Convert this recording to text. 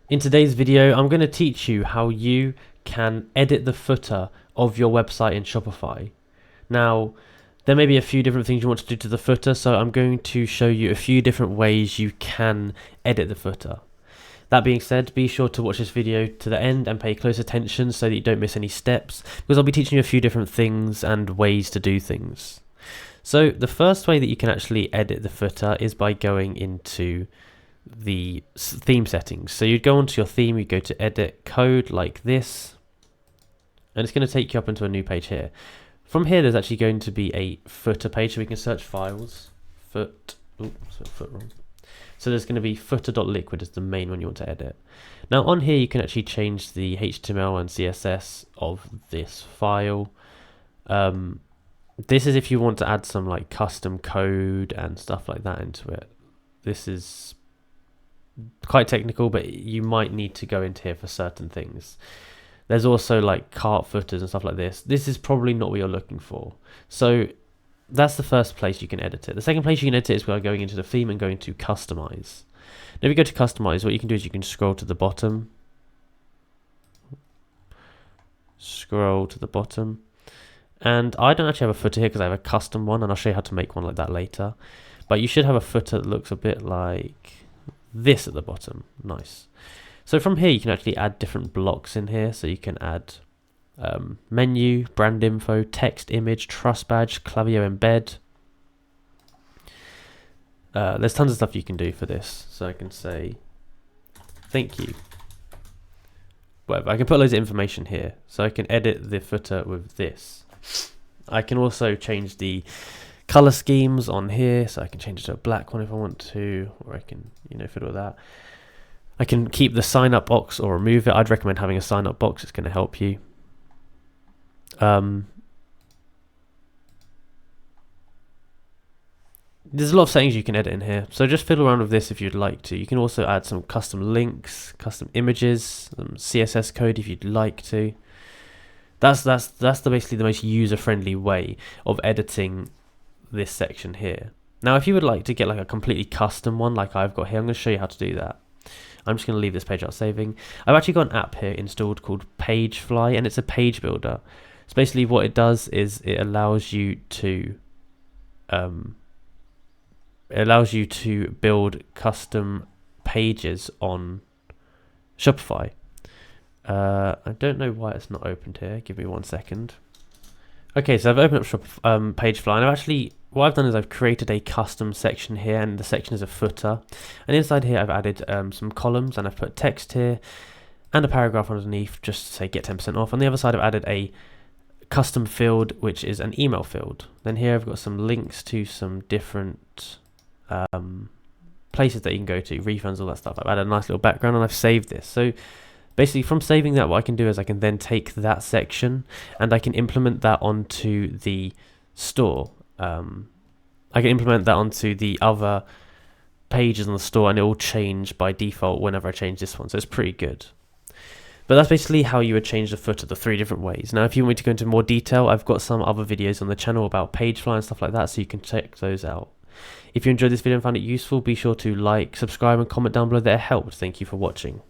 In today's video, I'm going to teach you how you can edit the footer of your website in Shopify. Now, there may be a few different things you want to do to the footer, so I'm going to show you a few different ways you can edit the footer. That being said, be sure to watch this video to the end and pay close attention so that you don't miss any steps, because I'll be teaching you a few different things and ways to do things. So the first way that you can actually edit the footer is by going into the theme settings. So you'd go onto your theme, you go to edit code like this, and it's going to take you up into a new page here. From here, there's actually going to be a footer page, so we can search files. Foot wrong. So there's going to be footer.liquid as the main one you want to edit. Now on here, you can actually change the HTML and CSS of this file. This is if you want to add some like custom code and stuff like that into it. This is quite technical, but you might need to go into here for certain things. There's also like cart footers and stuff like this. This is probably not what you're looking for. So that's the first place you can edit it. The second place you can edit it is by going into the theme and going to customize. Now if you go to customize, what you can do is you can scroll to the bottom. And I don't actually have a footer here because I have a custom one, and I'll show you how to make one like that later. But you should have a footer that looks a bit like this at the bottom. Nice. So from here you can actually add different blocks in here. So you can add menu, brand info, text, image, trust badge, Klaviyo embed. There's tons of stuff you can do for this. So I can say thank you. Whatever. I can put loads of information here. So I can edit the footer with this. I can also change the color schemes on here, so I can change it to a black one if I want to, or I can, fiddle with that. I can keep the sign up box or remove it. I'd recommend having a sign up box. It's going to help you. There's a lot of settings you can edit in here, so just fiddle around with this if you'd like to. You can also add some custom links, custom images, some CSS code if you'd like to. That's basically the most user-friendly way of editing this section here. Now if you would like to get like a completely custom one like I've got here, I'm going to show you how to do that. I'm just going to leave this page out saving. I've actually got an app here installed called Pagefly, and it's a page builder. So basically what it does is it allows you to build custom pages on Shopify. I don't know why it's not opened here. Give me 1 second. Okay, so I've opened up Pagefly, and what I've done is I've created a custom section here, and the section is a footer. And inside here, I've added some columns, and I've put text here and a paragraph underneath just to say get 10% off. On the other side, I've added a custom field, which is an email field. Then here, I've got some links to some different places that you can go to, refunds, all that stuff. I've added a nice little background, and I've saved this. So basically, from saving that, what I can do is I can then take that section and I can implement that onto the store. I can implement that onto the other pages on the store, and it will change by default whenever I change this one. So it's pretty good. But that's basically how you would change the footer, the 3 different ways. Now, if you want me to go into more detail, I've got some other videos on the channel about Pagefly and stuff like that, so you can check those out. If you enjoyed this video and found it useful, be sure to like, subscribe, and comment down below that it helped. Thank you for watching.